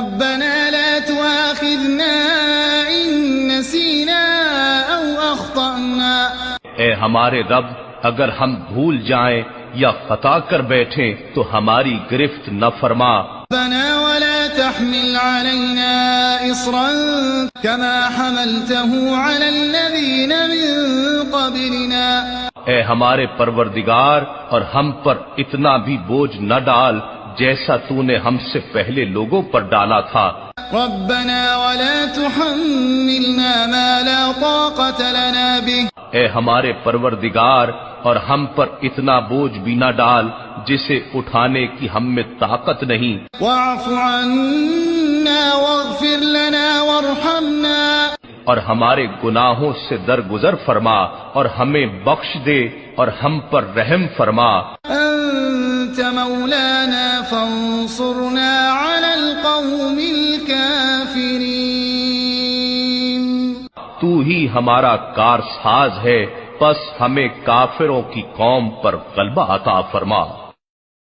ربنا لا تؤاخذنا إن نسينا أو أخطأنا. اے ہمارے رب، اگر ہم بھول جائیں یا خطا کر بیٹھیں تو ہماری گرفت نہ فرما. ربنا ولا تحمل علينا إصرا كما حملته على الذين من قبلنا. اے ہمارے پروردگار، اور ہم پر اتنا بھی بوجھ نہ ڈال جیسا تو نے ہم سے پہلے لوگوں پر ڈالا تھا. ربنا ولا تحملنا ما لا طاقة لنا به. اے ہمارے پروردگار، اور ہم پر اتنا بوجھ بھی نہ ڈال جسے اٹھانے کی ہم میں طاقت نہیں. واعف عنا واغفر لنا وارحمنا. اور ہمارے گناہوں سے درگزر فرما اور ہمیں بخش دے اور ہم پر رحم فرما. انت مولانا فانصرنا على القوم الكافرين. تو ہی ہمارا کارساز ہے، پس ہمیں کافروں کی قوم پر غلبہ عطا فرما.